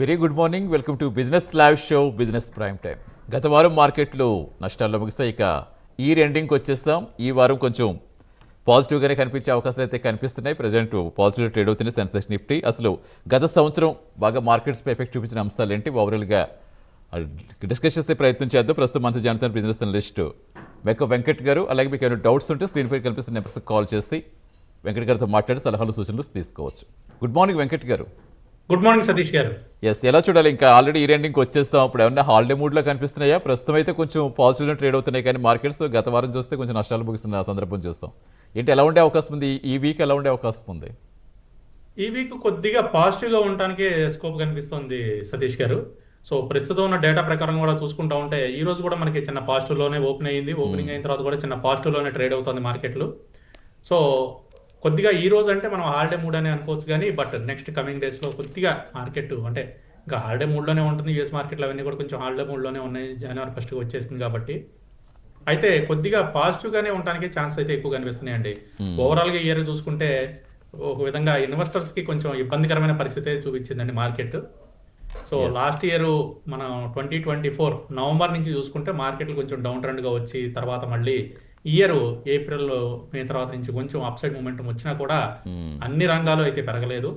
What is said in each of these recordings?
Very good morning. Welcome to business live show business prime time. గత వారం మార్కెట్లు నష్టాల్లో ముగిస్తాయి. ఇక ఈ ఎండింగ్కి వచ్చేస్తాం. ఈ వారం కొంచెం పాజిటివ్గానే కనిపించే అవకాశాలు అయితే కనిపిస్తున్నాయి. ప్రజెంట్ పాజిటివ్ ట్రేడ్ అవుతుంది సెన్సెక్స్ నిఫ్టీ. అసలు గత సంవత్సరం బాగా మార్కెట్స్పై ఎఫెక్ట్ చూపించిన అంశాలు ఏంటి, ఓవరాల్గా డిస్కస్ చేసే ప్రయత్నం చేద్దాం. ప్రస్తుతం మనతో జానతన్ బిజినెస్ అనలిస్ట్ వెంకట్ గారు. అలాగే మీకు ఏమైనా డౌట్స్ ఉంటే స్క్రీన్ పై కనిపిస్తున్న నెంబర్స్ కాల్ చేసి వెంకట్ గారితో మాట్లాడి సలహాలు సూచనలు తీసుకోవచ్చు. గుడ్ మార్నింగ్ వెంకట్ గారు. గుడ్ మార్నింగ్ సతీష్ గారు. ఎస్, ఎలా చూడాలి? ఇంకా ఆల్రెడీ ఈ ఎండింగ్కి వచ్చేస్తాం. అప్పుడు ఏమన్నా హాలిడే మూడ్లో కనిపిస్తున్నాయా? ప్రస్తుతం అయితే కొంచెం పాజిటివ్గా ట్రేడ్ అవుతున్నాయి, కానీ మార్కెట్స్ గత వారం చూస్తే కొంచెం నష్టాలు ముగిస్తున్న సందర్భం చూస్తాం. ఏంటి, ఎలా ఉండే అవకాశం ఉంది? ఈ వీక్ ఎలా ఉండే అవకాశం ఉంది? ఈ వీక్ కొద్దిగా పాజిటివ్గా ఉండటానికి స్కోప్ కనిపిస్తుంది సతీష్ గారు. సో ప్రస్తుతం ఉన్న డేటా ప్రకారం కూడా చూసుకుంటా ఉంటే ఈ రోజు కూడా మనకి చిన్న పాజిటివ్లోనే ఓపెన్ అయ్యింది. ఓపెనింగ్ అయిన తర్వాత కూడా చిన్న పాజిటివ్లోనే ట్రేడ్ అవుతుంది మార్కెట్లు. సో కొద్దిగా ఈ రోజు అంటే మనం హాలిడే మూడ్ అని అనుకోవచ్చు, కానీ బట్ నెక్స్ట్ కమింగ్ డేస్లో కొద్దిగా మార్కెట్ అంటే ఇంకా హాలిడే మూడ్లోనే ఉంటుంది. యూఎస్ మార్కెట్లు అవన్నీ కూడా కొంచెం హాలిడే మూడ్లోనే ఉన్నాయి. జనవరి 1st వచ్చేసింది కాబట్టి అయితే కొద్దిగా పాజిటివ్గానే ఉండడానికి ఛాన్స్ అయితే ఎక్కువ కనిపిస్తున్నాయండి. ఓవరాల్గా ఇయర్ చూసుకుంటే ఒక విధంగా ఇన్వెస్టర్స్కి కొంచెం ఇబ్బందికరమైన పరిస్థితి చూపించిందండి మార్కెట్. సో లాస్ట్ ఇయర్ మనం 2024 నవంబర్ నుంచి చూసుకుంటే మార్కెట్లు కొంచెం డౌన్ ట్రెండ్గా వచ్చి తర్వాత మళ్ళీ ఇయర్ ఏప్రిల్ మే తర్వాత నుంచి కొంచెం అప్సైడ్ మూమెంటం వచ్చినా కూడా అన్ని రంగాలు అయితే పెరగలేదు.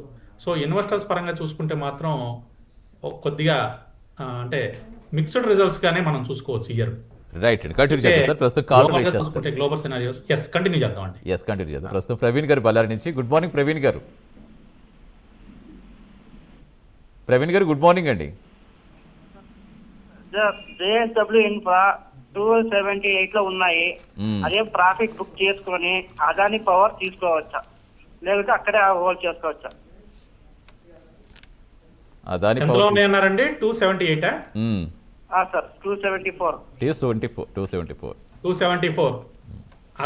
సో ఇన్వెస్టర్స్ పరంగా చూసుకుంటే మాత్రం కొద్దిగా అంటే మిక్స్డ్ రిజల్ట్స్ గానే మనం చూసుకోవచ్చు ఇయర్. రైట్, కంటిన్యూ చేద్దాం సార్. ప్రస్తుతం కాల్ గ్లోబల్ సినారియోస్ కంటిన్యూ చేద్దాం అండి. ఎస్, కంటిన్యూ చేద్దాం. ప్రస్తుతం ప్రవీణ్ గారు బళ్ళారి నుంచి. గుడ్ మార్నింగ్ ప్రవీణ్ గారు. ప్రవీణ్ గారు గుడ్ మార్నింగ్ అండి. జేఎస్డబ్ల్యూ ఇన్ఫ్రా 278 లో ఉన్నాయి. అదే ప్రాఫిట్ బుక్ చేసుకొని అదాని పవర్ తీసుకోవచ్చా, లేకపోతే అక్కడే హోల్డ్ చేసుకోవచ్చా? అదాని ఎంతలో ఉన్నాయన్నారండి? 278 సార్ 274.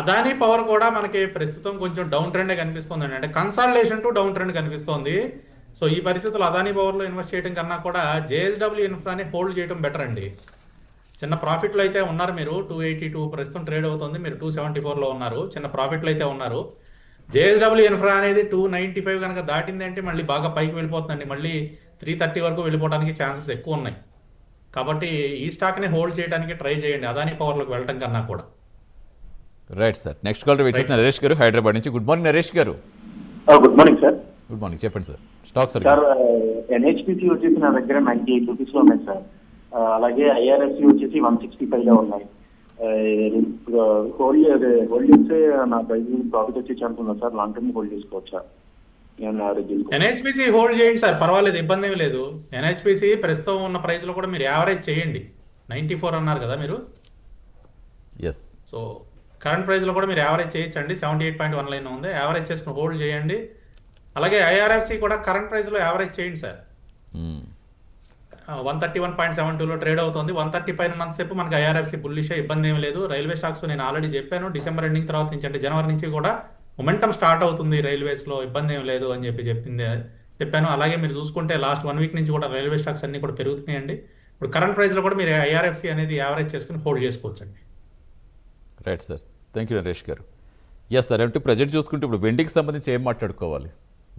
అదాని పవర్ కూడా మనకి ప్రస్తుతం కొంచెం డౌన్ ట్రెండ్ కనిపిస్తుంది. అంటే కన్సాలిడేషన్ టు డౌన్ ట్రెండ్ కనిపిస్తోంది. సో ఈ పరిస్థితుల్లో అదాని పవర్లో ఇన్వెస్ట్ చేయడం కన్నా కూడా జేఎస్డబ్ల్యూ ఇన్ఫ్రాని హోల్డ్ చేయడం బెటర్ అండి. చిన్న ప్రాఫిట్లో అయితే ఉన్నారు మీరు. 282 ప్రస్తుతం ట్రేడ్ అవుతుంది, మీరు 274లో ఉన్నారు. చిన్న ప్రాఫిట్లో అయితే ఉన్నారు. జేఎస్డబ్ల్యూ ఇన్ఫ్రా అనేది 295 కనుక దాటిందంటే మళ్ళీ బాగా పైకి వెళ్ళిపోతుందండి. మళ్ళీ 330 వరకు వెళ్ళిపోవడానికి ఛాన్సెస్ ఎక్కువ ఉన్నాయి. కాబట్టి ఈ స్టాక్ని హోల్డ్ చేయడానికి ట్రై చేయండి అదాని పవర్లోకి వెళ్ళడం కన్నా కూడా. Right sir. Next call wait చేసిన నరేష్ గారు హైదరాబాద్ నుంచి. Good morning Naresh garu. Good morning sir. Good morning, చెప్పండి సార్. స్టాక్ సార్ ఎన్హెచ్పిసి వచ్చేసి నా దగ్గర 98 రూపీస్ లో ఉన్నాయి సార్. అలాగే ఐఆర్ఎఫ్సి వచ్చేసి 165 లో ఉన్నాయి. హోల్డ్ చేస్తే నా ప్రైస్ ప్రాఫిట్ వచ్చే ఛాన్స్ ఉందా సార్? లాంగ్ టర్మ్ హోల్డ్ చేసుకోవచ్చా? ఎన్హెచ్పిసి హోల్డ్ చేయండి సార్, పర్వాలేదు, ఇబ్బంది ఏమి లేదు. ఎన్హెచ్పిసి ప్రస్తుతం ఉన్న ప్రైస్ లో కూడా మీరు యావరేజ్ చేయండి. 94 అన్నారు కదా మీరు. ఎస్. సో కరెంట్ ప్రైస్ లో కూడా మీరు యావరేజ్ చేయొచ్చండి. 78.19 ఉంది, యావరేజ్ చేసుకుని హోల్డ్ చేయండి. అలాగే ఐఆర్ఎఫ్సి కూడా కరెంట్ ప్రైస్ లో యావరేజ్ చేయండి సార్. 131.72లో ట్రేడ్ అవుతుంది. 130 పైన ఉన్నంతసేపు మనకి ఐఆర్ఎఫ్సి బుల్లిష్, ఇబ్బంది ఏమి లేదు. రైల్వే స్టాక్స్ నేను ఆల్రెడీ చెప్పాను, డిసెంబర్ ఎండింగ్ తర్వాత నుంచి అంటే జనవరి నుంచి కూడా మొమెంటం స్టార్ట్ అవుతుంది రైల్వేస్లో, ఇబ్బంది ఏమి లేదు అని చెప్పాను. అలాగే మీరు చూసుకుంటే లాస్ట్ 1 వీక్ నుంచి కూడా రైల్వే స్టాక్స్ అన్ని కూడా పెరుగుతున్నాయండి. ఇప్పుడు కరెంట్ ప్రైస్లో కూడా మీరు ఐఆర్ఎఫ్సి అనేది యావరేజ్ చేసుకుని హోల్డ్ చేసుకోవచ్చండి. Right sir, thank you Naresh garu. Yes sir, అంటే ప్రజెంట్ చూసుకుంటే ఇప్పుడు వెండికి సంబంధించి ఏం మాట్లాడుకోవాలి?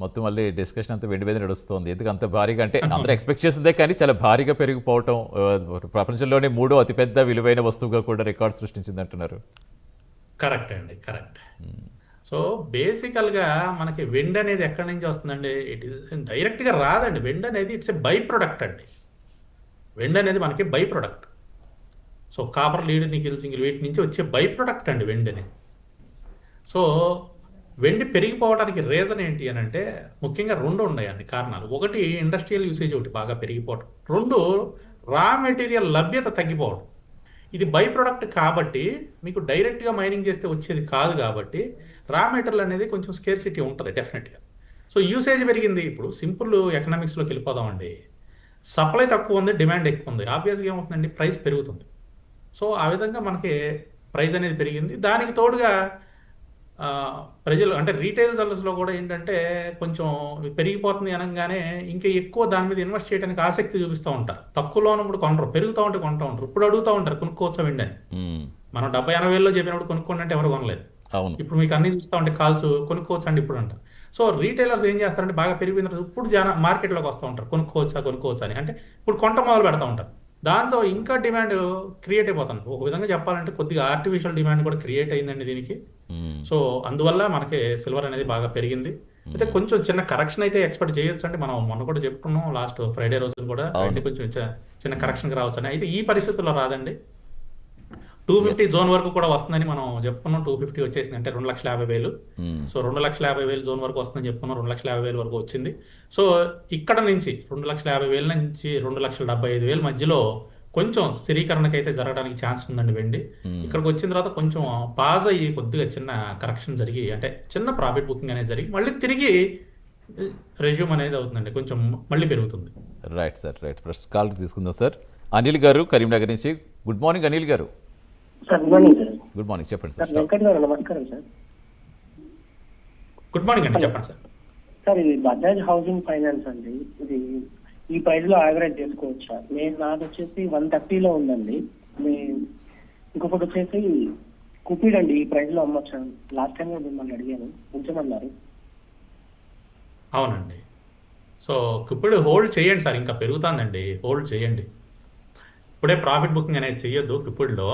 మొత్తం మళ్ళీ డిస్కషన్ అంతా వెండి మీద నడుస్తుంది. ఎందుకు అంత భారీగా అంటే అందరూ ఎక్స్పెక్ట్ చేసిందే, కానీ చాలా భారీగా పెరిగిపోవటం, ప్రపంచంలోనే 3వ అతిపెద్ద విలువైన వస్తువుగా కూడా రికార్డ్ సృష్టించింది అంటున్నారు. కరెక్ట్ అండి, కరెక్ట్. సో బేసికల్గా మనకి వెండి అనేది ఎక్కడి నుంచి వస్తుందండి? ఇట్ ఈస్ డైరెక్ట్గా రాదండి. వెండి అనేది ఇట్స్ ఎ బై ప్రొడక్ట్ అండి. వెండి అనేది మనకి by product. So copper, lead, nickel, zinc వీటి నుంచి వచ్చే బై ప్రొడక్ట్ అండి వెండి అనేది. సో వెండి పెరిగిపోవడానికి రీజన్ ఏంటి అని అంటే ముఖ్యంగా 2 ఉన్నాయండి కారణాలు. ఒకటి ఇండస్ట్రియల్ యూసేజ్ ఒకటి బాగా పెరిగిపోవడం, 2 రా మెటీరియల్ లభ్యత తగ్గిపోవడం. ఇది బై ప్రొడక్ట్ కాబట్టి మీకు డైరెక్ట్గా మైనింగ్ చేస్తే వచ్చేది కాదు కాబట్టి రా మెటీరియల్ అనేది కొంచెం స్కేర్సిటీ ఉంటుంది డెఫినెట్గా. సో యూసేజ్ పెరిగింది. ఇప్పుడు సింపుల్ ఎకనామిక్స్లోకి వెళ్ళిపోదామండి. సప్లై తక్కువ ఉంది, డిమాండ్ ఎక్కువ ఉంది, ఆబ్వియస్గా ఏమవుతుందండి? ప్రైస్ పెరుగుతుంది. సో ఆ విధంగా మనకి ప్రైస్ అనేది పెరిగింది. దానికి తోడుగా ప్రజలు అంటే రీటైల్ సెల్లర్స్లో కూడా ఏంటంటే కొంచెం పెరిగిపోతుంది అనగానే ఇంకా ఎక్కువ దాని మీద ఇన్వెస్ట్ చేయడానికి ఆసక్తి చూపిస్తూ ఉంటారు. తక్కువలో ఉన్నప్పుడు కొనరు, పెరుగుతూ ఉంటే కొంటూ ఉంటారు. ఇప్పుడు అడుగుతూ ఉంటారు కొనుక్కోవచ్చా వెండి అని. మనం 70-80 వేలలో చెప్పినప్పుడు కొనుక్కోండి అంటే ఎవరు కొనలేదు. ఇప్పుడు మీకు అన్ని చూస్తూ ఉంటే కాల్స్ కొనుక్కోవచ్చు అండి ఇప్పుడు అంటారు. సో రీటైలర్స్ ఏం చేస్తారంటే బాగా పెరిగిపోయిన తర్వాత ఇప్పుడు మార్కెట్లోకి వస్తూ ఉంటారు, కొనుక్కోవచ్చా అని. అంటే ఇప్పుడు కొంట మొదలు పెడతా ఉంటారు. దాంతో ఇంకా డిమాండ్ క్రియేట్ అయిపోతుంది. ఒక విధంగా చెప్పాలంటే కొద్దిగా ఆర్టిఫిషియల్ డిమాండ్ కూడా క్రియేట్ అయిందండి దీనికి. సో అందువల్ల మనకి సిల్వర్ అనేది బాగా పెరిగింది. అయితే కొంచెం చిన్న కరెక్షన్ అయితే ఎక్స్పెక్ట్ చేయొచ్చు అండి. మనం మొన్న కూడా చెప్పుకున్నాం లాస్ట్ ఫ్రైడే రోజు కూడా, అంటే కొంచెం చిన్న కరెక్షన్కి రావచ్చు అని. అయితే ఈ పరిస్థితుల్లో రాదండి. 250 జోన్ వరకు కూడా వస్తుందని మనం చెప్పుకున్నాం. 250 వచ్చేసింది అంటే 2,50,000. సో 2,50,000 జోన్ వరకు వస్తుందని చెప్పుకున్నాం. 2,50,000 వరకు వచ్చింది. సో ఇక్కడ నుంచి 2,50,000 నుంచి 2,75,000 మధ్యలో కొంచెం స్థిరీకరణకి అయితే జరగడానికి ఛాన్స్ ఉందండి వెండి. ఇక్కడికి వచ్చిన తర్వాత కొంచెం పాజ్ అయ్యి కొద్దిగా చిన్న కరెక్షన్ జరిగి, అంటే చిన్న ప్రాఫిట్ బుకింగ్ అనేది జరిగి మళ్ళీ తిరిగి రెజ్యూమ్ అనేది అవుతుందండి, కొంచెం మళ్ళీ పెరుగుతుంది. Right sir, right. First call తీసుకుందాం సార్. అనిల్ గారు కరీంనగర్ నుంచి. గుడ్ మార్నింగ్ అనిల్ గారు. Sir good morning sir. Good morning, చెప్పండి సార్ సార్. వెంకట్ గారు నమస్కారం సార్. గుడ్ మార్నింగ్ అండి, చెప్పండి సార్. సార్ ఇది బజాజ్ హౌసింగ్ ఫైనాన్స్ అండి, ఇది ఈ ప్రైస్ లో యావరేజ్ చేసుకోవచ్చా? నాది వచ్చేసి 130లో ఉందండి. ఇంకొకటి వచ్చేసి కుపీడ్ అండి, ఈ ప్రైస్ లో అమ్మొచ్చా? లాస్ట్ టైం మిమ్మల్ని అడిగాను, ఉంచమన్నారు. అవునండి. సో ఇప్పుడు హోల్డ్ చేయండి సార్, ఇంకా పెరుగుతుందండి, హోల్డ్ చేయండి. ఇప్పుడే ప్రాఫిట్ బుకింగ్ అనేది చెయ్యొద్దు. ఇప్పుడులో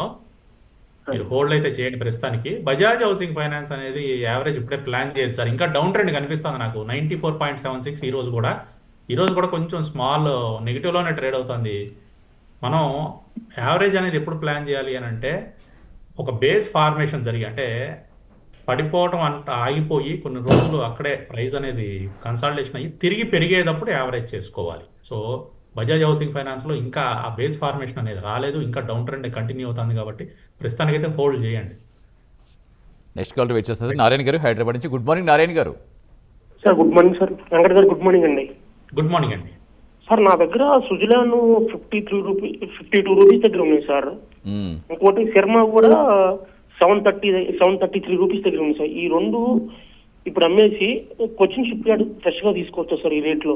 మీరు హోల్డ్ అయితే చేయండి ప్రస్తుతానికి. బజాజ్ హౌసింగ్ ఫైనాన్స్ అనేది యావరేజ్ ఇప్పుడే ప్లాన్ చేయదు సార్. ఇంకా డౌన్ ట్రెండ్ కనిపిస్తుంది నాకు. 94.76 ఈ రోజు కూడా కొంచెం స్మాల్ నెగిటివ్లోనే ట్రేడ్ అవుతుంది. మనం యావరేజ్ అనేది ఎప్పుడు ప్లాన్ చేయాలి అని అంటే, ఒక బేస్ ఫార్మేషన్ జరిగి, అంటే పడిపోవటం ఆగిపోయి కొన్ని రోజులు అక్కడే ప్రైస్ అనేది కన్సాలిడేషన్ అయ్యి తిరిగి పెరిగేటప్పుడు యావరేజ్ చేసుకోవాలి. సో బజాజ్ హౌసింగ్ ఫైనాన్స్లో ఇంకా ఆ బేస్ ఫార్మేషన్ అనేది రాలేదు, ఇంకా డౌన్ ట్రెండ్ కంటిన్యూ అవుతుంది. కాబట్టి ప్రస్తుతానికైతే హోల్డ్ చేయండి. నెక్స్ట్ కాల్ వెయిట్ చేస్తారు నారాయణ గారు హైదరాబాద్ నుంచి. గుడ్ మార్నింగ్ నారాయణ గారు. Sir good morning sir. Venkat గారు గుడ్ మార్నింగ్ అండి. గుడ్ మార్నింగ్ అండి. సార్ నా దగ్గర సుజలాన్ 52 రూపీస్ దగ్గర ఉన్నాయి సార్. ఇంకోటి శర్మ కూడా 733 రూపీస్ దగ్గర ఉంది సార్. ఈ రెండు ఇప్పుడు అమ్మేసి కొచ్చిన్ షిప్ యార్డ్ ఫ్రెష్ గా తీసుకోవచ్చు సార్ ఈ రేట్లో.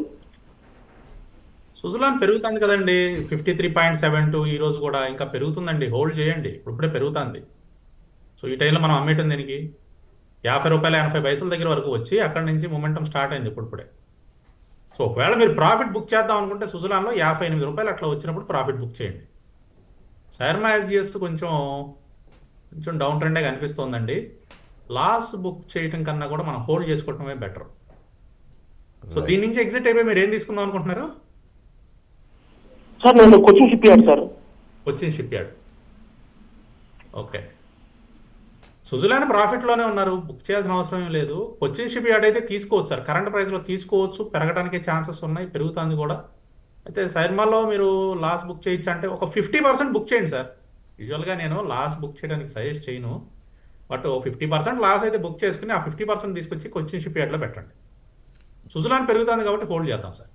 సుజలాన్ పెరుగుతుంది కదండి, 53.72 ఈ రోజు కూడా ఇంకా పెరుగుతుందండి. హోల్డ్ చేయండి, ఇప్పుడే పెరుగుతుంది. సో ఈ టైంలో మనం అమ్మేయటం దీనికి ₹50.80 దగ్గర వరకు వచ్చి అక్కడి నుంచి మొమెంటం స్టార్ట్ అయింది ఇప్పుడే. సో ఒకవేళ మీరు ప్రాఫిట్ బుక్ చేద్దాం అనుకుంటే సుజలాన్లో ₹58 అట్లా వచ్చినప్పుడు ప్రాఫిట్ బుక్ చేయండి. శర్మ ఎస్జిఎస్ కొంచెం డౌన్ ట్రెండే కనిపిస్తోందండి. లాస్ బుక్ చేయటం కన్నా కూడా మనం హోల్డ్ చేసుకోవటమే బెటర్. సో దీని నుంచి ఎగ్జిట్ అయిపోయి మీరు ఏం తీసుకుందాం అనుకుంటున్నారు? సార్ నేను Cochin shipyard sir. Cochin shipyard, okay. Suzlon ప్రాఫిట్లోనే ఉన్నారు, బుక్ చేయాల్సిన అవసరం ఏం లేదు. కొచ్చిన్ షిప్ యార్డ్ అయితే తీసుకోవచ్చు సార్, కరెంట్ ప్రైస్లో తీసుకోవచ్చు, పెరగడానికి ఛాన్సెస్ ఉన్నాయి, పెరుగుతుంది కూడా. అయితే శర్మలో మీరు లాస్ బుక్ చేయొచ్చు అంటే ఒక 50% బుక్ చేయండి సార్. యూజువల్గా నేను లాస్ బుక్ చేయడానికి సజెస్ట్ చేయను, బట్ 50% లాస్ అయితే బుక్ చేసుకుని ఆ 50% తీసుకొచ్చి కొచ్చిన్ షిప్ యార్డ్లో పెట్టండి. సుజలాన్ పెరుగుతుంది కాబట్టి హోల్డ్ చేద్దాం సార్.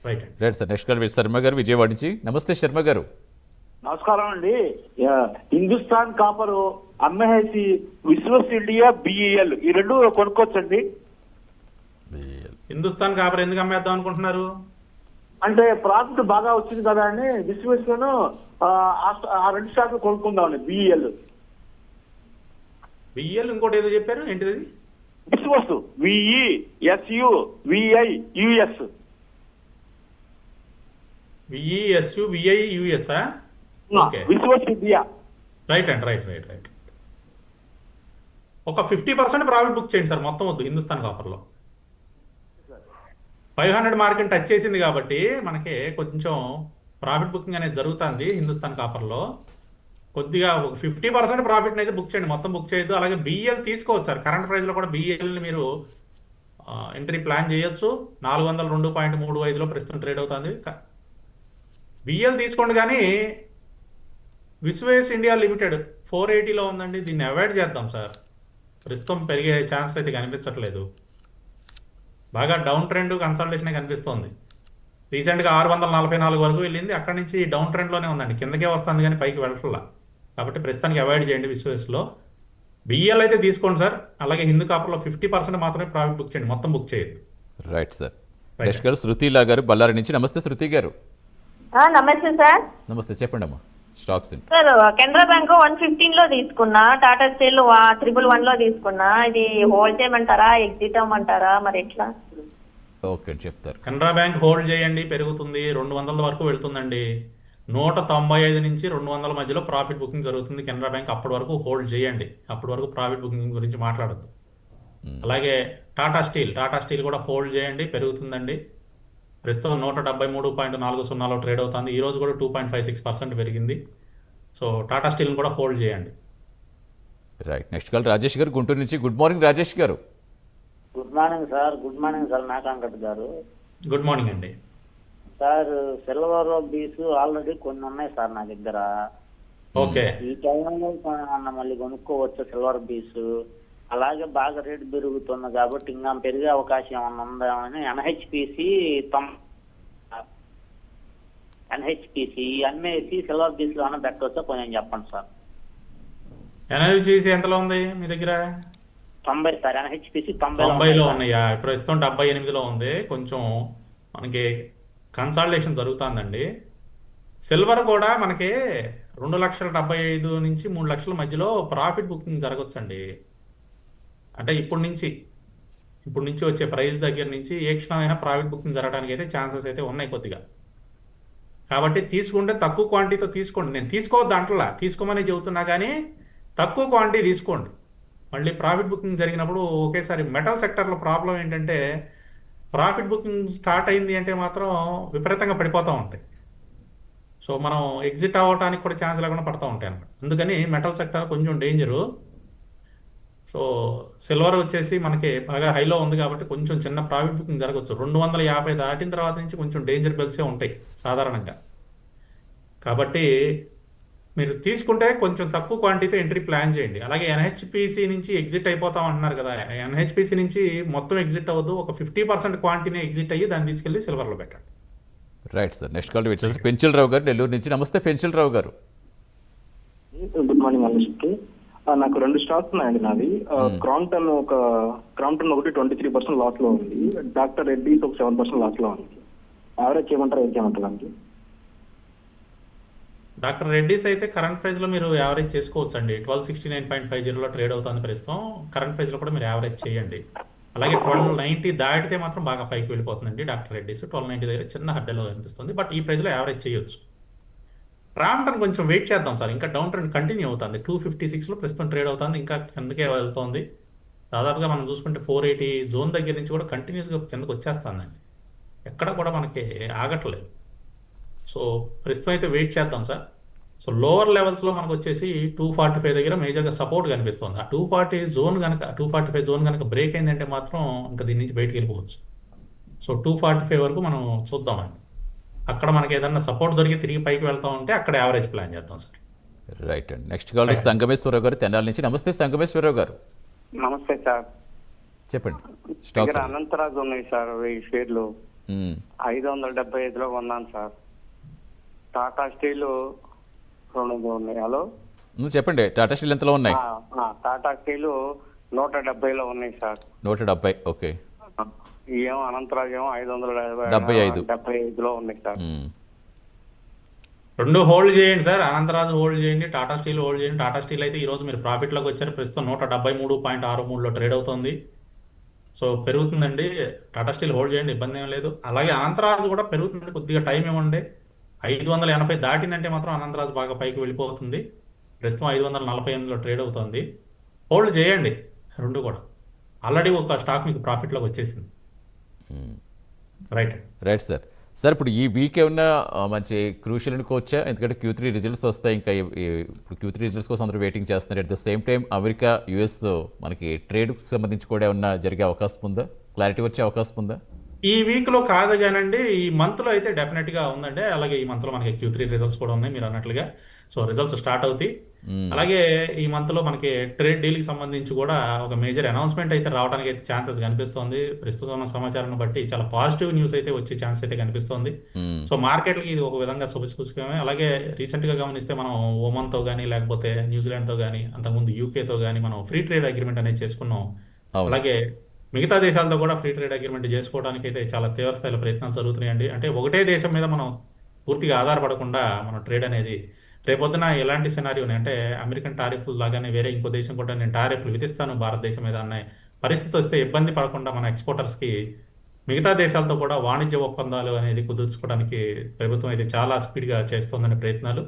రైట్ అండి. Right sir. Next call Sharma గారు విజయవాడ నుంచి. నమస్తే శర్మ గారు. నమస్కారం అండి. హిందుస్థాన్ కాపర్ అమ్మేసి విశ్వస్ ఇండియా బిఈఎల్ ఈ రెండు కొనుక్కోవచ్చండి. హిందుస్థాన్ కాపర్ ఎందుకు అమ్మేద్దాం అనుకుంటున్నారు? అంటే ప్రాఫిట్ బాగా వచ్చింది కదా అని విశ్వస్ లోను ఆ రెండు స్టాక్లు కొనుక్కుందామండి. బిఈఎల్ ఇంకోటి ఏదో చెప్పారు, ఏంటిది? విశ్వస్ విఈఎస్యు విఐయుఎస్. విఈఎస్యు విఐయుఎస్. Okay, విశ్వస్ India. రైట్ అండి, రైట్. ఒక 50% ప్రాఫిట్ బుక్ చేయండి సార్, మొత్తం వద్దు. హిందుస్థాన్ కాపర్లో 500 మార్కెట్ టచ్ చేసింది కాబట్టి మనకి కొంచెం ప్రాఫిట్ బుకింగ్ అనేది జరుగుతుంది. హిందుస్థాన్ కాపర్లో కొద్దిగా 50% ప్రాఫిట్ అయితే బుక్ చేయండి, మొత్తం బుక్ చేయొద్దు. అలాగే బిఈఎల్ తీసుకోవచ్చు సార్, కరెంట్ ప్రైస్లో కూడా బిఈఎల్ని మీరు ఎంట్రీ ప్లాన్ చేయొచ్చు. 402.35లో ప్రస్తుతం ట్రేడ్ అవుతుంది. బిఈఎల్ తీసుకోండి, కానీ విశ్వేస్ ఇండియా లిమిటెడ్ 480లో ఉందండి, దీన్ని అవాయిడ్ చేద్దాం సార్. ప్రస్తుతం పెరిగే ఛాన్స్ అయితే కనిపించట్లేదు, బాగా డౌన్ ట్రెండ్ కన్సల్టేషన్ కనిపిస్తోంది. రీసెంట్గా 644 వరకు వెళ్ళింది, అక్కడి నుంచి డౌన్ ట్రెండ్లోనే ఉందండి, కిందకే వస్తుంది కానీ పైకి వెళ్ళట్లా. కాబట్టి ప్రస్తుతానికి అవాయిడ్ చేయండి విశ్వేస్లో. బిఈఎల్ అయితే తీసుకోండి సార్. అలాగే హిందూ కాపర్లో 50% మాత్రమే ప్రాఫిట్ బుక్ చేయండి, మొత్తం బుక్ చేయండి. Right sir. నెక్స్ట్ కాల్ శృతిలా గారు బళ్ళారి నుంచి. నమస్తే శృతి గారు. నమస్తే సార్. నమస్తే, చెప్పండి అమ్మా. స్టాక్స్ సార్ కెనరా బ్యాంక్ 115 లో తీసుకున్నా, టాటా స్టీల్ 111 లో తీసుకున్నా. ఇది హోల్డ్ చేయమంటారా, ఎగ్జిట్ అవ్వమంటారా, మరి ఎట్లా? ఓకే చెప్తారు. కెనరా బ్యాంక్ హోల్డ్ చేయండి, పెరుగుతుంది, 200 వరకు వెళ్తుందండి. 195 నుంచి 200 మధ్యలో ప్రాఫిట్ బుకింగ్ జరుగుతుంది కెనరా బ్యాంక్. అప్పటి వరకు హోల్డ్ చేయండి, అప్పటి వరకు ప్రాఫిట్ బుకింగ్ గురించి మాట్లాడద్దు. అలాగే టాటా స్టీల్ కూడా హోల్డ్ చేయండి, పెరుగుతుందండి. ప్రస్తుతం 173.40లో ట్రేడ్ అవుతుంది. ఈ రోజు కూడా 2.56% పెరిగింది. సో టాటా స్టీల్ని కూడా హోల్డ్ చేయండి. రైట్. నెక్స్ట్ కాల్ రాజేష్ గారు గుంటూరు నుంచి. Good morning Rajesh garu. Good morning sir. Good morning sir నాగంకట్ గారు. గుడ్ మార్నింగ్ అండి. సార్ సిల్వర్ బీస్ ఆల్రెడీ కొన్ని ఉన్నాయి సార్ నా దగ్గర. ఓకే. ఈ టైంలో మళ్ళీ కొనుక్కోవచ్చు సిల్వర్ బీస్. అలాగే బాగా రేటు పెరుగుతుంది కాబట్టి ఇంకా పెరిగే అవకాశం ఏమన్నా ఉందామని ఎన్హెచ్పిసి అమ్మేసి సిల్వర్ బీస్ లో ఏమైనా పెట్టవచ్చా కొంచెం చెప్పండి సార్. ఎన్హెచ్పిసి ఎంతలో ఉంది మీ దగ్గర? 90 సార్. ఎన్హెచ్పిసి 90లో ఉన్నాయా? ప్రస్తుతం 78లో ఉంది. కొంచెం మనకి కన్సాలిడేషన్ జరుగుతుందండి. సిల్వర్ కూడా మనకి 2,75,000 నుంచి 3 లక్షల మధ్యలో ప్రాఫిట్ బుకింగ్ జరగవచ్చండి. అంటే ఇప్పుడు నుంచి వచ్చే ప్రైస్ దగ్గర నుంచి ఏ క్షణమైనా ప్రాఫిట్ బుకింగ్ జరగడానికి అయితే ఛాన్సెస్ అయితే ఉన్నాయి కొద్దిగా. కాబట్టి తీసుకుంటే తక్కువ క్వాంటిటీతో తీసుకోండి. నేను తీసుకోవద్దు అంటలా, తీసుకోమని చెబుతున్నా, కానీ తక్కువ క్వాంటిటీ తీసుకోండి. మళ్ళీ ప్రాఫిట్ బుకింగ్ జరిగినప్పుడు ఒకేసారి మెటల్ సెక్టర్లో ప్రాబ్లం ఏంటంటే ప్రాఫిట్ బుకింగ్ స్టార్ట్ అయింది అంటే మాత్రం విపరీతంగా పడిపోతూ ఉంటాయి. సో మనం ఎగ్జిట్ అవ్వడానికి కూడా ఛాన్స్ లేకుండా పడుతూ ఉంటాయి అన్నమాట. అందుకని మెటల్ సెక్టర్ కొంచెం డేంజరు. సో సిల్వర్ వచ్చేసి మనకి బాగా హైలో ఉంది కాబట్టి కొంచెం చిన్న ప్రాఫిట్ బుకింగ్ జరగవచ్చు. 250 దాటిన తర్వాత నుంచి కొంచెం డేంజర్ బెల్సే ఉంటాయి సాధారణంగా. కాబట్టి మీరు తీసుకుంటే కొంచెం తక్కువ క్వాంటిటీతో ఎంట్రీ ప్లాన్ చేయండి. అలాగే ఎన్హెచ్పిసి నుంచి ఎగ్జిట్ అయిపోతాం అంటున్నారు కదా, ఎన్హెచ్పిసి నుంచి మొత్తం ఎగ్జిట్ అవ్వద్దు, ఒక 50% క్వాంటిటీని ఎగ్జిట్ అయ్యి దాన్ని తీసుకెళ్లి సిల్వర్లో పెట్టండి. Right sir. నెక్స్ట్ కాల్ వచ్చేసి పెంచిల్ రావు గారు నెల్లూరు నుంచి. నమస్తే పెంచిల్ రావు గారు. గుడ్ మార్నింగ్ అందరికీ. నాకు 2 స్టాక్స్ ఉన్నాయండి నాది. క్రాంప్టన్ ఒకటి 23% లాస్ లో ఉంది. డాక్టర్ రెడ్డిస్ ఒక 7% లాస్ లో ఉంది. యావరేజ్ చేయమంటారా, ఏం చేయమంటారు అండి? డాక్టర్ రెడ్డిస్ అయితే కరెంట్ ప్రైస్లో మీరు యావరేజ్ చేసుకోవచ్చు అండి. 1269.50లో ట్రేడ్ అవుతుంది ప్రస్తుతం. కరెంట్ ప్రైస్లో కూడా మీరు యావరేజ్ చేయండి. అలాగే 1290 దాటితే మాత్రం బాగా పైకి వెళ్ళిపోతుందండి డాక్టర్ రెడ్డిస్. 1290 దగ్గర చిన్న హడ్డలో కనిపిస్తుంది, బట్ ఈ ప్రైస్లో యావరేజ్ చేయొచ్చు. క్రాంప్టన్ కొంచెం వెయిట్ చేద్దాం సార్, ఇంకా డౌన్ ట్రెండ్ కంటిన్యూ అవుతుంది. 256లో ప్రస్తుతం ట్రేడ్ అవుతుంది, ఇంకా కిందకే వెళ్తుంది. దాదాపుగా మనం చూసుకుంటే 480 జోన్ దగ్గర నుంచి కూడా కంటిన్యూస్గా కిందకు వచ్చేస్తుందండి. ఎక్కడ కూడా మనకి ఆగట్లేదు. సో ప్రస్తుతం అయితే వెయిట్ చేద్దాం సార్. సో లోవర్ లెవెల్స్లో మనకు వచ్చేసి 245 దగ్గర మేజర్గా సపోర్ట్ కనిపిస్తుంది. ఆ 245 జోన్ కనుక బ్రేక్ అయిందంటే మాత్రం ఇంకా దీని నుంచి బయటకు వెళ్ళిపోవచ్చు. సో 245 వరకు మనం చూద్దామండి. అక్కడ మనకి ఏదన్నా సపోర్ట్ దొరికి తిరిగి పైకి వెళ్తా ఉంటే అక్కడ యావరేజ్ ప్లాన్ చేద్దాం సార్. రైట్ అండి. నెక్స్ట్ కాల్ సంగమేశ్వరరావు గారు తెనాలి నుంచి. నమస్తే సంగమేశ్వరరావు గారు. నమస్తే సార్. చెప్పండి. స్టాక్స్ అనంతరాజు ఉన్నాయి సార్ 1000 షేర్లు 575లో కొన్నాను సార్. టాటా స్టీల్ 200 ఉన్నాయి. హలో చెప్పండి. టాటా స్టీల్ ఎంతలో ఉన్నాయి? టాటా స్టీల్ 170లో ఉన్నాయి సార్. 170. ఓకే. ఏమో అనంతరాజు ఏమో 575లో ఉన్నాయి సార్. 2 హోల్డ్ చేయండి సార్. అనంతరాజు హోల్డ్ చేయండి, టాటా స్టీల్ హోల్డ్ చేయండి. టాటా స్టీల్ అయితే ఈరోజు మీరు ప్రాఫిట్లోకి వచ్చారు. ప్రస్తుతం 173.63లో ట్రేడ్ అవుతుంది. సో పెరుగుతుందండి. టాటా స్టీల్ హోల్డ్ చేయండి, ఇబ్బంది ఏం లేదు. అలాగే అనంతరాజు కూడా పెరుగుతుంది, కొద్దిగా టైం ఇవ్వండి. 580 దాటిందంటే మాత్రం అనంతరాజు బాగా పైకి వెళ్ళిపోతుంది. ప్రస్తుతం 548లో ట్రేడ్ అవుతుంది. హోల్డ్ చేయండి 2 కూడా. ఆల్రెడీ ఒక స్టాక్ మీకు ప్రాఫిట్లోకి వచ్చేసింది. Right sir. సార్ ఇప్పుడు ఈ వీక్ ఏమన్నా మంచి క్రూషియల్ అనుకోవచ్చా? ఎందుకంటే Q3 రిజల్ట్స్ వస్తాయి. ఇంకా ఇప్పుడు Q3 రిజల్ట్స్ కోసం అందరూ వెయిటింగ్ చేస్తున్నారు. At the same time America US మనకి ట్రేడ్కి సంబంధించి కూడా ఏమన్నా జరిగే అవకాశం ఉందా? క్లారిటీ వచ్చే అవకాశం ఉందా? ఈ వీక్లో కాదు కానండి, ఈ మంత్లో అయితే డెఫినెట్గా ఉందండి. అలాగే ఈ మంత్లో మనకి Q3 రిజల్ట్స్ కూడా ఉన్నాయి మీరు అన్నట్లుగా. సో రిజల్ట్స్ స్టార్ట్ అవుతాయి. అలాగే ఈ మంత్లో మనకి ట్రేడ్ డీల్కి సంబంధించి కూడా ఒక మేజర్ అనౌన్స్మెంట్ అయితే రావడానికి అయితే ఛాన్సెస్ కనిపిస్తుంది. ప్రస్తుతం ఉన్న సమాచారాన్ని బట్టి చాలా పాజిటివ్ న్యూస్ అయితే వచ్చే ఛాన్స్ అయితే కనిపిస్తుంది. సో మార్కెట్లకి ఇది ఒక విధంగా శుభసూచకమే. అలాగే రీసెంట్గా గమనిస్తే మనం ఒమన్తో కానీ లేకపోతే న్యూజిలాండ్తో కానీ అంతకుముందు యూకేతో కానీ మనం ఫ్రీ ట్రేడ్ అగ్రిమెంట్ అనేది చేసుకున్నాం. అలాగే మిగతా దేశాలతో కూడా ఫ్రీ ట్రేడ్ అగ్రిమెంట్ చేసుకోవడానికి అయితే చాలా తీవ్ర స్థాయిలో ప్రయత్నాలు జరుగుతున్నాయండి. అంటే ఒకటే దేశం మీద మనం పూర్తిగా ఆధారపడకుండా మనం ట్రేడ్ అనేది రేపొద్దున ఎలాంటి సినారియోని అంటే అమెరికన్ టారిఫ్లు లాగానే వేరే ఇంకో దేశం కూడా నేను టారిఫ్లు విధిస్తాను భారతదేశం మీద అనే పరిస్థితి వస్తే ఇబ్బంది పడకుండా మన ఎక్స్పోర్టర్స్కి మిగతా దేశాలతో కూడా వాణిజ్య ఒప్పందాలు అనేది కుదుర్చుకోవడానికి ప్రభుత్వం అయితే చాలా స్పీడ్గా చేస్తోందనే ప్రయత్నాలు.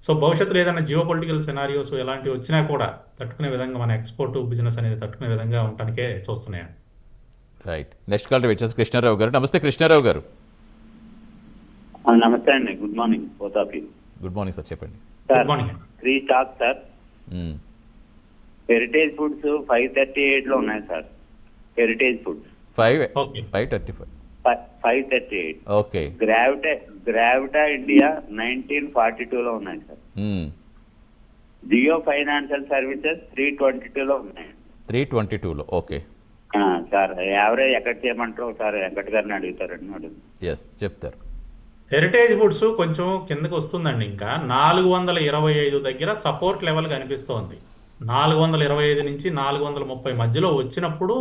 సో భవిష్యత్తులో ఏదైనా జియో పొలిటికల్ సినారియోస్ ఎలాంటివి వచ్చినా కూడా తట్టుకునే విధంగా మన ఎక్స్పోర్ట్ బిజినెస్ అనేది తట్టుకునే విధంగా ఉండటానికే చూస్తున్నాయండి. రైట్. నెక్స్ట్ కాల్ వచ్చేసి కృష్ణారావు గారు. నమస్తే కృష్ణారావు గారు. నమస్తే అండి, good morning both of you. Good morning sir, చెప్పండి. గుడ్ మార్నింగ్ అండి. 3 స్టాక్స్ సార్. హెరిటేజ్ ఫుడ్స్ 538 లో ఉన్నాయి sir. Heritage foods 535 538. Okay. Gravita India 1942 లో ఉన్నాయి సార్. జియో ఫైనాన్షియల్ సర్వీసెస్ 322 లో ఉన్నాయి. 322లో ఓకే సార్. యావరేజ్ ఎక్కడ చేయమంటారు ఒకసారి వెంకట్ గారిని అడుగుతారండి. ఎస్ చెప్తారు. హెరిటేజ్ ఫుడ్స్ కొంచెం కిందకి వస్తుందండి. ఇంకా 425 దగ్గర సపోర్ట్ లెవెల్ కనిపిస్తోంది. 425 నుంచి 430 మధ్యలో వచ్చినప్పుడు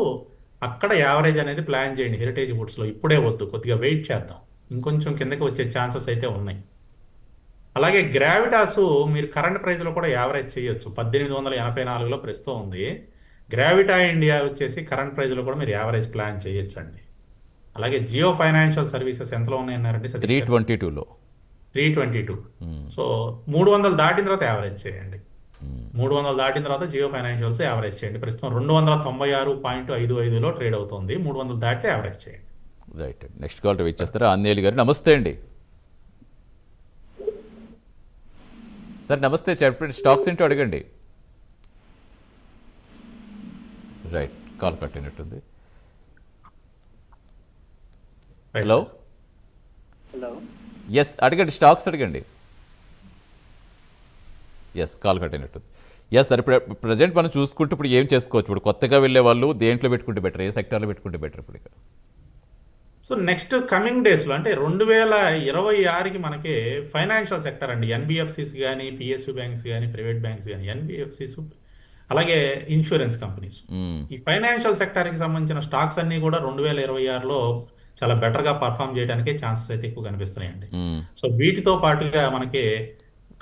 అక్కడ యావరేజ్ అనేది ప్లాన్ చేయండి హెరిటేజ్ ఫుడ్స్లో. ఇప్పుడే వద్దు, కొద్దిగా వెయిట్ చేద్దాం, ఇంకొంచెం కిందకి వచ్చే ఛాన్సెస్ అయితే ఉన్నాయి. అలాగే గ్రావిటాస్ మీరు కరెంట్ ప్రైస్లో కూడా యావరేజ్ చేయొచ్చు. 1884లో ప్రస్తుతం ఉంది. గ్రావిటా ఇండియా వచ్చేసి కరెంట్ ప్రైస్లో కూడా మీరు యావరేజ్ ప్లాన్ చేయొచ్చు అండి. అలాగే జియో ఫైనాన్షియల్ సర్వీసెస్ ఎంతలో ఉన్నాయన్నారండి? 322లో. 322. సో 300 దాటిన తర్వాత యావరేజ్ చేయండి. 300 దాటిన తర్వాత జియో ఫైనాన్షియల్స్ యావరేజ్ చేయండి. ప్రస్తుతం 296.55లో ట్రేడ్ అవుతుంది. 300 దాటితే యావరేజ్ చేయండి. రైట్. నెక్స్ట్ కాల్ వెయిట్ చేస్తారా? ఆంజనేయులు గారు. నమస్తే అండి సార్. నమస్తే, చెప్పండి. స్టాక్స్ ఏంటో అడగండి. రైట్, కాల్ కట్టినట్టుంది. హలో. ఎస్, అడగండి, స్టాక్స్ అడగండి. ఎస్, కాల్ కట్టినట్టుంది. ఎస్ సార్, ఇప్పుడు ప్రజెంట్ మనం చూసుకుంటే ఇప్పుడు ఏం చేసుకోవచ్చు? ఇప్పుడు కొత్తగా వెళ్ళే వాళ్ళు దేంట్లో పెట్టుకుంటే బెటర్, ఏ సెక్టార్లో పెట్టుకుంటే బెటర్ ఇప్పుడు? సో నెక్స్ట్ కమింగ్ డేస్లో అంటే 2026కి మనకి ఫైనాన్షియల్ సెక్టర్ అండి, ఎన్బిఎఫ్సిస్ కానీ, పిఎస్యు బ్యాంక్స్ కానీ, ప్రైవేట్ బ్యాంక్స్ కానీ, ఎన్బిఎఫ్సిస్ అలాగే ఇన్సూరెన్స్ కంపెనీస్, ఈ ఫైనాన్షియల్ సెక్టార్కి సంబంధించిన స్టాక్స్ అన్నీ కూడా 2026లో చాలా బెటర్గా పర్ఫామ్ చేయడానికి ఛాన్సెస్ అయితే ఎక్కువ కనిపిస్తున్నాయండి. సో వీటితో పాటుగా మనకి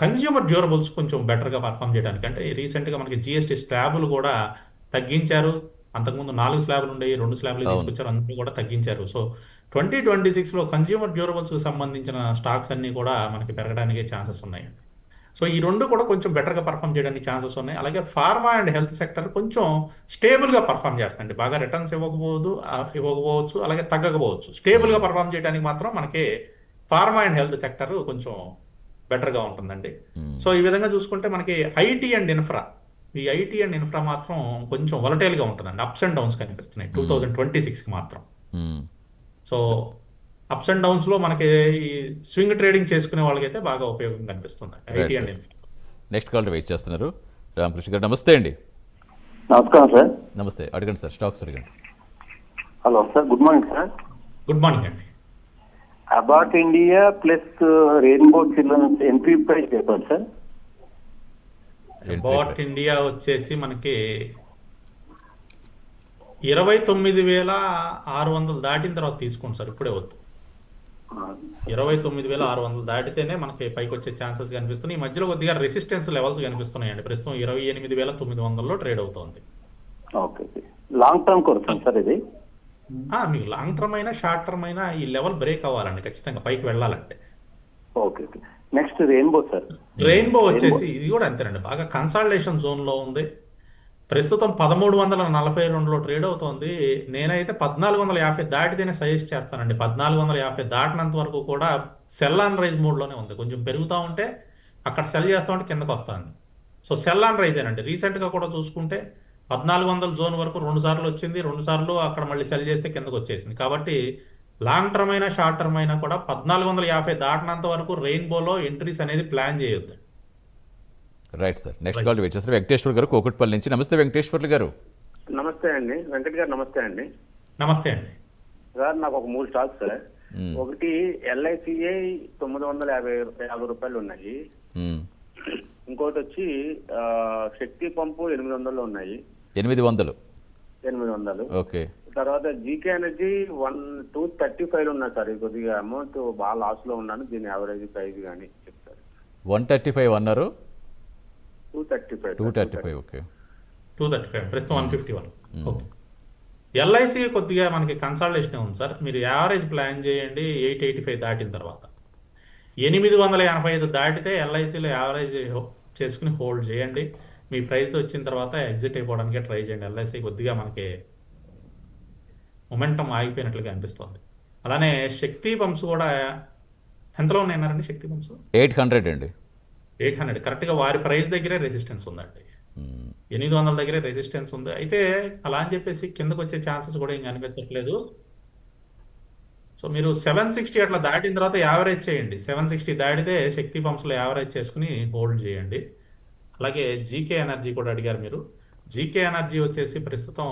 కన్స్యూమర్ డ్యూరబుల్స్ కొంచెం బెటర్గా పర్ఫామ్ చేయడానికి, అంటే రీసెంట్గా మనకి జిఎస్టీ స్లాబులు కూడా తగ్గించారు. అంతకుముందు 4 స్లాబులు ఉండేవి, 2 స్లాబులు తీసుకొచ్చారు, అన్నీ కూడా తగ్గించారు. సో 2026లో కన్స్యూమర్ డ్యూరబుల్స్కి సంబంధించిన స్టాక్స్ అన్నీ కూడా మనకి పెరగడానికి ఛాన్సెస్ ఉన్నాయండి. సో ఈ రెండు కూడా కొంచెం బెటర్గా పర్ఫామ్ చేయడానికి ఛాన్సెస్ ఉన్నాయి. అలాగే ఫార్మా అండ్ హెల్త్ సెక్టర్ కొంచెం స్టేబుల్గా పర్ఫామ్ చేస్తుంది. బాగా రిటర్న్స్ ఇవ్వకపోవచ్చు, అలాగే తగ్గకపోవచ్చు. స్టేబుల్గా పర్ఫామ్ చేయడానికి మాత్రం మనకి ఫార్మా అండ్ హెల్త్ సెక్టర్ కొంచెం బెటర్గా ఉంటుందండి. సో ఈ విధంగా చూసుకుంటే మనకి ఐటీ అండ్ ఇన్ఫ్రా, ఈ ఐటీ అండ్ ఇన్ఫ్రా మాత్రం కొంచెం వలటైల్గా ఉంటుందండి. అప్స్ అండ్ డౌన్స్ కనిపిస్తున్నాయి 2026కి మాత్రం. సో అప్స్ అండ్ డౌన్స్లో మనకి ఈ స్వింగ్ ట్రేడింగ్ చేసుకునే వాళ్ళకైతే బాగా ఉపయోగం కనిపిస్తుంది IT and infra. Next call wait చేస్తున్నారు. రామకృష్ణ గారు, నమస్తే అండి. నమస్కారం సార్. నమస్తే, అడగండి సార్, స్టాక్స్ అడగండి. Hello sir, good morning sir. Good morning అండి. Abbott India plus Rainbow Children's entry price చెప్పండి సార్. అబాట్ ఇండియా వచ్చేసి మనకి 29,600 దాటిన తర్వాత తీసుకోండి సార్, ఇప్పుడే వద్దు. 29,600 దాటితేనే మనకి పైకి వచ్చే ఛాన్సెస్ కనిపిస్తున్నాయి. ఈ మధ్యలో కొద్దిగా రెసిస్టెన్స్ లెవెల్స్ కనిపిస్తున్నాయండి. ప్రస్తుతం 28,900లో ట్రేడ్ అవుతుంది. ఓకే, లాంగ్ టర్మ్ కోసం సార్ ఇది? మీకు లాంగ్ టర్మ్ అయినా షార్ట్ టర్మ్ అయినా ఈ లెవెల్ బ్రేక్ అవ్వాలండి ఖచ్చితంగా పైకి వెళ్ళాలంటే. Okay, next Rainbow sir. Rainbow వచ్చేసి ఇది కూడా అంతేనండి, బాగా కన్సాలిడేషన్ జోన్లో ఉంది. ప్రస్తుతం 1342లో ట్రేడ్ అవుతోంది. నేనైతే 1450 దాటితేనే సజెస్ట్ చేస్తానండి. 1450 దాటినంత వరకు కూడా సెల్ ఆన్ రైజ్ మోడ్లోనే ఉంది. కొంచెం పెరుగుతూ ఉంటే అక్కడ సెల్ చేస్తూ ఉంటే కిందకు వస్తుంది. సో సెల్ ఆన్ రైజ్ ఏనండి. రీసెంట్గా కూడా చూసుకుంటే 1400 జోన్ వరకు 2 సార్లు వచ్చింది, 2 సార్లు అక్కడ మళ్ళీ సెల్ చేస్తే కిందకు వచ్చేసింది. కాబట్టి లాంగ్ టర్మ్ అయినా షార్ట్ టర్మ్ అయినా కూడా 1450 దాటినంత వరకు రెయిన్బోలో ఎంట్రీస్ అనేది ప్లాన్ చేయొద్దు. Right sir. Next call wait చేస్తారు. వెంకటేశ్వర్ గారు కోకట్పల్లి నుంచి. నమస్తే వెంకటేశ్వర్లు గారు. నమస్తే అండి వెంకట్ గారు. నమస్తే అండి. నమస్తే అండి సార్. నాకు ఒక 3 స్టాక్స్ సార్. ఒకటి LICA 950 రూపాయలు ఉన్నాయి. ఇంకోటి వచ్చి శక్తి పంపు 800 ఉన్నాయి. 800. ఓకే. తర్వాత జీకే ఎనర్జీ 235 ఉన్నాయి సార్. ఇది కొద్దిగా అమౌంట్ బాగా లాస్ లో ఉన్నాను. దీని యావరేజ్ ప్రైస్ కానీ చెప్తారు. 135 అన్నారు, 235. 235. ఓకే. 235 ప్రస్తుతం 151. ఓకే. ఎల్ఐసి కొద్దిగా మనకి కన్సల్టేషన్ ఉంది సార్. మీరు యావరేజ్ ప్లాన్ చేయండి 885 దాటిన తర్వాత. 885 దాటితే ఎల్ఐసిలో యావరేజ్ చేసుకుని హోల్డ్ చేయండి. మీ ప్రైస్ వచ్చిన తర్వాత ఎగ్జిట్ అయిపోవడానికి ట్రై చేయండి. ఎల్ఐసి కొద్దిగా మనకి మొమెంటం ఆగిపోయినట్లుగా అనిపిస్తుంది. అలానే శక్తి పంప్స్ కూడా ఎంతలో ఉన్నాయన్నారండి? శక్తి పంప్స్ 800 అండి. 800 కరెక్ట్గా వారి ప్రైస్ దగ్గరే రెసిస్టెన్స్ ఉందండి. 800 దగ్గరే రెసిస్టెన్స్ ఉంది. అయితే అలా అని చెప్పేసి కిందకు వచ్చే ఛాన్సెస్ కూడా ఇంకా అనిపించట్లేదు. సో మీరు 760 అట్లా దాటిన తర్వాత యావరేజ్ చేయండి. 760 దాటితే శక్తి పంప్స్లో యావరేజ్ చేసుకుని హోల్డ్ చేయండి. అలాగే జీకే ఎనర్జీ కూడా అడిగారు మీరు. జీకే ఎనర్జీ వచ్చేసి ప్రస్తుతం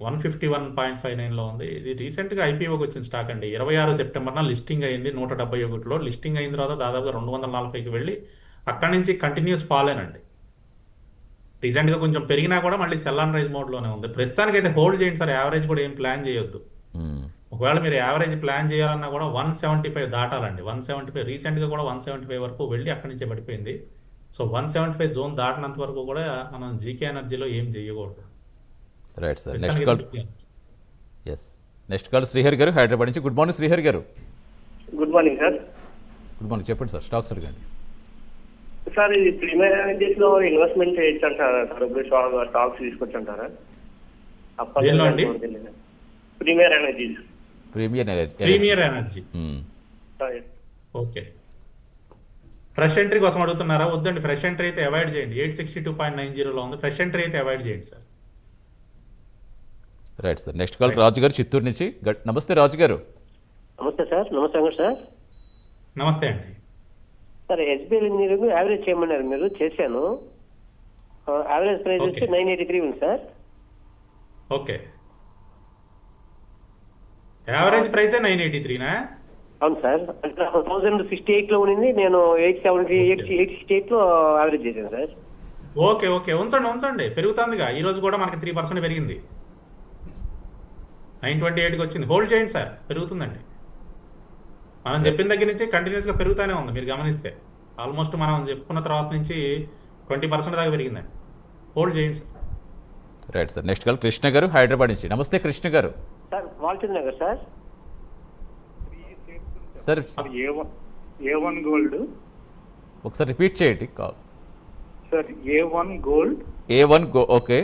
151.59లో ఉంది. ఇది రీసెంట్గా ఐపీఓకి వచ్చిన స్టాక్ అండి. 26 సెప్టెంబర్న లిస్టింగ్ అయింది 171లో. లిస్టింగ్ అయిన తర్వాత దాదాపుగా 240కి వెళ్ళి అక్కడి నుంచి కంటిన్యూస్ ఫాల్ అయినండి. రీసెంట్గా కొంచెం పెరిగినా కూడా మళ్ళీ సెల్ అండ్ రైజ్ మోడ్లోనే ఉంది. ప్రస్తుతానికి అయితే హోల్డ్ చేయండి సార్. యావరేజ్ కూడా ఏం ప్లాన్ చేయొద్దు. ఒకవేళ మీరు యావరేజ్ ప్లాన్ చేయాలన్నా కూడా 175 దాటాలండి. 175 రీసెంట్గా కూడా 175 వరకు వెళ్ళి అక్కడి నుంచే పడిపోయింది. సో 175 జోన్ దాటినంత వరకు కూడా మనం జీకే ఎనర్జీలో ఏం చేయకూడదు. Right sir. Next call. Yes, next call Srihari garu Hyderabad నుంచి. Good morning Srihari garu. Good morning sir. Good morning, చెప్పండి సార్. స్టాక్స్ అడగండి సార్. ఇది ప్రీమియర్ ఎనర్జీస్ లో ఇన్వెస్ట్మెంట్ చేయొచ్చంటారా సార్? ఇప్పుడు స్టాక్స్ తీసుకొచ్చంటారా? Premier Energies. Premier Energy. Okay. Fresh entry కోసం అడుగుతున్నారా? వద్దండి, ఫ్రెష్ ఎంట్రీ అయితే అవాయిడ్ చేయండి. 862.90లో ఉంది. ఫ్రెష్ ఎంట్రీ అయితే అవాయిడ్ చేయండి sir. Right sir. Next call Raju garu Chittoor నుంచి. నమస్తే రాజు గారు. నమస్తే సార్. నమస్తే అండి సార్. నమస్తే అండి. సార్ ఎస్బీఐ మీరు యావరేజ్ చేయమన్నారు, మీరు చేశాను. యావరేజ్ ప్రైస్ వచ్చి 983 ఉంది సార్. ఓకే. యావరేజ్ ప్రైసే 983నా? అవును సార్. అంటే 1068లో ఉండింది, నేను 868లో యావరేజ్ చేశాను సార్. ఓకే ఓకే, ఉంచండి పెరుగుతుందిగా. ఈ రోజు కూడా మనకి 3% పెరిగింది. 928కి వచ్చింది. హోల్డ్ చేయండి సార్, పెరుగుతుందండి. మనం చెప్పిన దగ్గర నుంచి కంటిన్యూస్గా పెరుగుతూనే ఉంది. మీరు గమనిస్తే ఆల్మోస్ట్ మనం చెప్పుకున్న తర్వాత నుంచి 20% దాకా పెరిగిందండి. హోల్డ్ చేయండి sir. Right sir. Next call Krishna garu Hyderabad నుంచి. నమస్తే Krishna garu. Sir Walchandnagar sir. Sir A1 gold ఒకసారి రిపీట్ చేయండి call. Sir A1 gold, okay.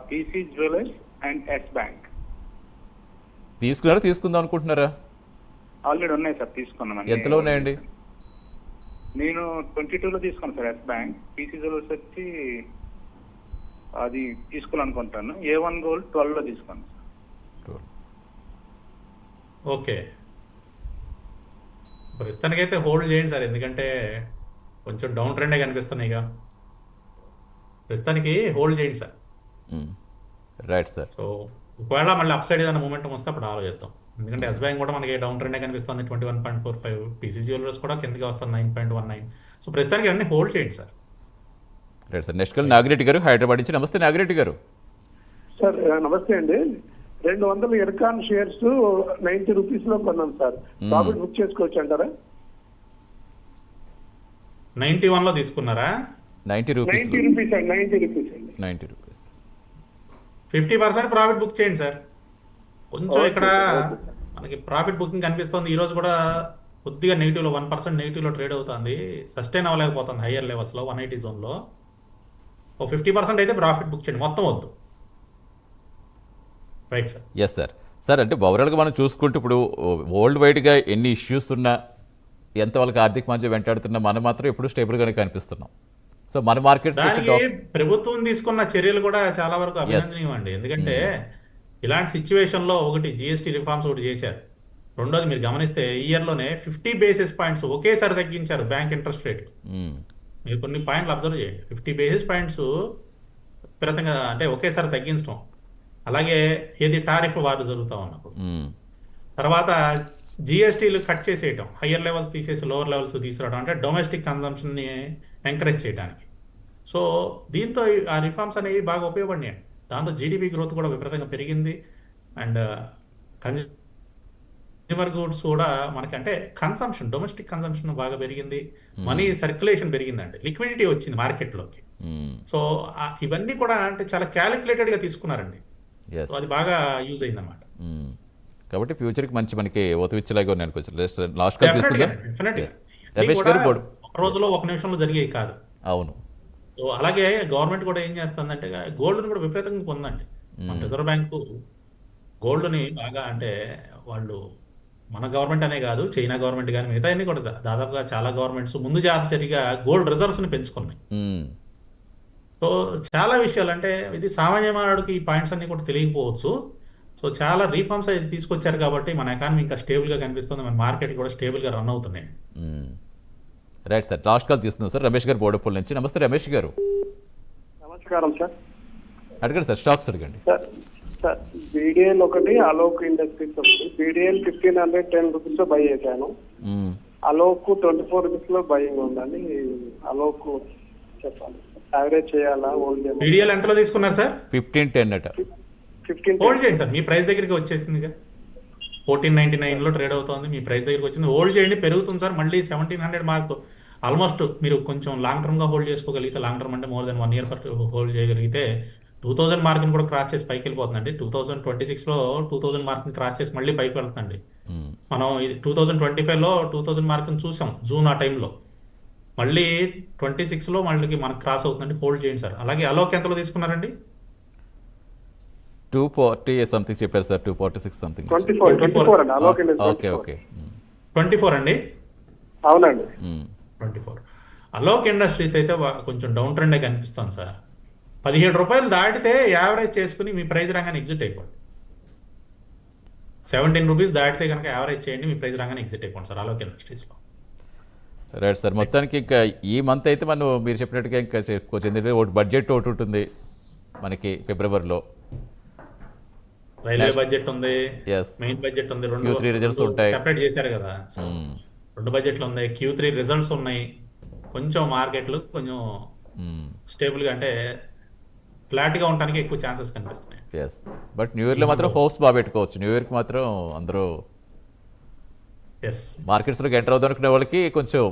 PC jewellers and yes bank తీసుకుందాం అనుకుంటున్నారా? ఆల్రెడీ ఉన్నాయి సార్, తీసుకున్నాను. ఎంతలో ఉన్నాయండి? నేను 22లో తీసుకున్నాను sir yes bank. PC jewellers వచ్చి అది తీసుకోవాలనుకుంటాను. A1 గోల్డ్ 12లో తీసుకున్నాను సార్. ఓకే, ప్రస్తుతానికైతే హోల్డ్ చేయండి సార్. ఎందుకంటే కొంచెం డౌన్ ట్రెండే కనిపిస్తున్నాయి ఇక. ప్రస్తుతానికి హోల్డ్ చేయండి సార్. Right sir. సో ఒకవేళ మళ్ళీ అప్ సైడ్ ఏదైనా మూమెంట్ వస్తే అప్పుడు ఆలోచిద్దాం. ఎందుకంటే ఎస్ బ్యాంక్ కూడా మనకి డౌన్ ట్రెండే కనిపిస్తుంది 21.45. పీసీ జ్యువెలర్స్ కూడా కిందకి వస్తుంది 9.19. సో ప్రస్తుతానికి అన్ని హోల్డ్ చేయండి sir. Right sir. Next call Nagireddy గారు హైదరాబాద్ నుంచి. నమస్తే నాగిరెడ్డి గారు. సార్ నమస్తే అండి. 200 ఎర్కాన్ షేర్స్ 90 రూపీస్ లో కొన్నాం సార్. ప్రాఫిట్ బుక్ చేసుకోవచ్చు అంటారా? 91లో తీసుకున్నారా? 90 రూపీస్. 90 రూపీస్. 50% ప్రాఫిట్ బుక్ చేయండి సార్. కొంచెం ఇక్కడ మనకి ప్రాఫిట్ బుకింగ్ కనిపిస్తుంది. ఈరోజు కూడా కొద్దిగా నెగిటివ్లో 1% నెగిటివ్లో ట్రేడ్ అవుతుంది. సస్టైన్ అవ్వలేకపోతుంది హయ్యర్ లెవెల్స్లో 180 జోన్లో. ఓ 50% అయితే ప్రాఫిట్ బుక్ చేయండి, మొత్తం వద్దు. Right sir. Yes sir. Sir అంటే ఓవరాల్గా మనం చూసుకుంటూ ఇప్పుడు వరల్డ్ వైడ్గా ఎన్ని ఇష్యూస్ ఉన్నా, ఎంత వాళ్ళకి ఆర్థిక మధ్య వెంటాడుతున్నా, మనం మాత్రం ఎప్పుడు స్టేబుల్గానే కనిపిస్తున్నాం. సో మన మార్కెట్స్ ప్రభుత్వం తీసుకున్న చర్యలు కూడా చాలా వరకు అభినందనీయం అండి. ఎందుకంటే ఇలాంటి సిచ్యువేషన్లో ఒకటి జిఎస్టీ రిఫార్మ్స్ ఒకటి చేశారు. రెండోది మీరు గమనిస్తే ఈ ఇయర్లోనే 50 బేసిస్ పాయింట్స్ ఒకేసారి తగ్గించారు బ్యాంక్ ఇంట్రెస్ట్ రేట్లు. మీరు కొన్ని పాయింట్లు అబ్జర్వ్ చేయండి. 50 బేసిస్ పాయింట్స్ విపరీతంగా అంటే ఒకేసారి తగ్గించడం. అలాగే ఏది టారిఫ్ వారు జరుగుతూ ఉన్నప్పుడు, తర్వాత జిఎస్టీలు కట్ చేసేయటం, హయ్యర్ లెవెల్స్ తీసేసి లోవర్ లెవెల్స్ తీసుకురావడం, అంటే డొమెస్టిక్ కన్సంప్షన్ని ఎంకరేజ్ చేయడానికి. సో దీంతో ఆ రిఫార్మ్స్ అనేవి బాగా ఉపయోగపడినాయి. దాంతో జీడిపి గ్రోత్ కూడా విపరీతంగా పెరిగింది. అండ్ కన్స్యూమర్ గూడ్స్ కూడా మనకి అంటే కన్సంప్షన్, డొమెస్టిక్ కన్సంప్షన్ బాగా పెరిగింది, మనీ సర్క్యులేషన్ పెరిగిందండి, లిక్విడిటీ వచ్చింది మార్కెట్లోకి. సో ఇవన్నీ కూడా అంటే చాలా క్యాలిక్యులేటెడ్గా తీసుకున్నారండి. Yes. సో అది బాగా యూజ్ అయింది అనమాట. కాబట్టి ఫ్యూచర్కి మంచి మనకి ఓతవిచ్చేలాగా ఉన్నాయి అనుకోవచ్చు. లాస్ట్ కాల్ తీసుకుందాం. రమేష్ గారు ఒక రోజులో ఒక నిమిషంలో జరిగేవి కాదు. అవును. సో అలాగే గవర్నమెంట్ కూడా ఏం చేస్తుందంటే గోల్డ్ని కూడా విపరీతంగా పొందండి. మన రిజర్వ్ బ్యాంకు గోల్డ్ని బాగా అంటే వాళ్ళు మన గవర్నమెంట్ అనే కాదు, చైనా గవర్నమెంట్ కానీ మిగతా అన్ని కూడా దాదాపుగా చాలా గవర్నమెంట్స్ ముందు జాగ్రత్తగా గోల్డ్ రిజర్వ్స్ని పెంచుకున్నాయి. సో చాలా విషయాలు అంటే ఇది సామాన్య మానవుడికి ఈ పాయింట్స్ అన్ని కూడా తెలియకపోవచ్చు. సో చాలా రీఫార్మ్స్ అయితే తీసుకొచ్చారు కాబట్టి మన ఎకానమీ ఇంకా స్టేబుల్గా కనిపిస్తుంది, మన మార్కెట్ కూడా స్టేబుల్గా రన్ అవుతున్నాయి. రైట్ సార్, లాస్ట్ కాల్ తీసుకుందాం సార్. రమేష్ గారు బోర్డుపల్లి నుంచి. నమస్తే రమేష్ గారు. నమస్కారం సార్. అడగండి సార్, స్టాక్స్ అడగండి. సార్ బీడిఎల్ ఒకటి, అలోక్ ఇండస్ట్రీస్ ఒకటి. బీడిఎల్ 1510 రూపీస్ లో బై చేశాను. అలోక్ 24 రూపీస్ లో బయింగ్ ఉందండి. అలోక్ చెప్పాలి, యావరేజ్ చేయాలా, హోల్డ్ చేయాలి? బీడిఎల్ ఎంతలో తీసుకున్నారు సార్? 1510 అట. 15 హోల్డ్ చేయండి సార్, మీ ప్రైస్ దగ్గరికి వచ్చేసింది. 1499లో ట్రేడ్ అవుతుంది, మీ ప్రైస్ దగ్గరికి వచ్చింది. హోల్డ్ చేయండి, పెరుగుతుంది సార్. మళ్ళీ 1700 మార్క్ ఆల్మోస్ట్ మీరు కొంచెం లాంగ్ టర్మ్గా హోల్డ్ చేసుకోగలిగితే, లాంగ్ టర్మ్ అంటే మోర్ దెన్ 1 ఇయర్ హోల్డ్ చేయగలిగితే 2000 మార్క్ని కూడా క్రాస్ చేసి పైకి వెళ్ళిపోతుందండి. 2026లో 2000 మార్క్ని క్రాస్ చేసి మళ్ళీ పైకి వెళ్తుందండి. మనం 2025లో 2000 మార్క్ని చూసాం జూన్ ఆ టైంలో. మళ్ళీ 26లో మళ్ళీ మనకు క్రాస్ అవుతుందండి. హోల్డ్ చేయండి సార్. అలాగే అలోక్ ఎంతలో తీసుకున్నారండి? 240 సంథింగ్ చెప్పారు సార్. 246 సంథింగ్. 24 అండి అలోక్ ఇండస్ట్రీస్. Okay okay. 24 అండి. అవునండి. 24 అలోక్ ఇండస్ట్రీస్ అయితే కొంచెం డౌన్ ట్రెండే కనిపిస్తుంది సార్. 17 రూపాయలు దాటితే యావరేజ్ చేసుకుని మీ ప్రైస్ రాగానే ఎగ్జిట్ అయిపోండి. 17 రూపీస్ దాటితే కనుక యావరేజ్ చేయండి, మీ ప్రైస్ రాగానే ఎగ్జిట్ అయిపోండి సార్ అలోక్ ఇండస్ట్రీస్లో. రైట్ సార్, మొత్తానికి ఇంకా ఈ మంత్ అయితే మనం మీరు చెప్పినట్టుగా ఇంకా చెప్పుకోవచ్చు. ఎందుకంటే ఒకటి బడ్జెట్ ఒకటి ఉంటుంది మనకి ఫిబ్రవరిలో. రైల్వే బడ్జెట్ ఉంది, మెయిన్ బడ్జెట్ ఉంది, Q3 రిజల్ట్స్ ఉంటాయి, సెపరేట్ చేశారు కదా. సో 2 బడ్జెట్లు ఉన్నాయి, Q3 రిజల్ట్స్ ఉన్నాయి. కొంచెం మార్కెట్లు కొంచెం స్టేబుల్గా అంటే ఫ్లాట్గా ఉండడానికి ఎక్కువ ఛాన్సెస్ కనిపిస్తున్నాయి. బట్ న్యూ ఇయర్లో మాత్రం హోప్స్ బాగా పెట్టుకోవచ్చు. న్యూ ఇయర్కి మాత్రం అందరూ మార్కెట్స్లోకి ఎంటర్ అవుదాం అనుకునే వాళ్ళకి కొంచెం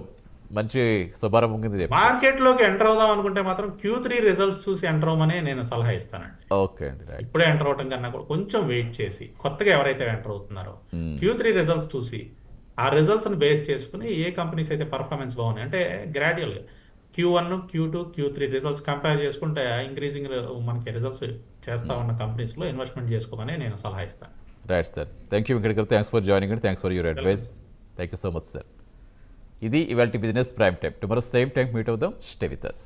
మంచి శుభారంభం కింద మార్కెట్లోకి ఎంటర్ అవుదాం అనుకుంటే మాత్రం Q3 రిజల్ట్స్ చూసి ఎంటర్ అవ్వమనే నేను సలహా ఇస్తానండి. ఓకే అండి. ఇప్పుడే ఎంటర్ అవడం కన్నా కూడా కొంచెం వెయిట్ చేసి కొత్తగా ఎవరైతే ఎంటర్ అవుతున్నారో Q3 రిజల్ట్స్ చూసి ఆ రిజల్ట్స్ని బేస్ చేసుకుని ఏ కంపెనీస్ అయితే పర్ఫార్మెన్స్ బాగున్నాయి అంటే గ్రాడ్యువల్గా Q1, Q2, Q3 results compare చేసుకుంటే ఇంక్రీజింగ్ మనకి రిజల్ట్స్ చేస్తా ఉన్న కంపెనీస్లో ఇన్వెస్ట్మెంట్ చేసుకోమని నేను సలహా ఇస్తాను. Right sir, thank you Venkat garu. Thanks for joining and thanks for your advice. Thank you so much sir. ఇది ఇవాల్టి business prime time. Tomorrow same time meet అవుదాం. Stay with us.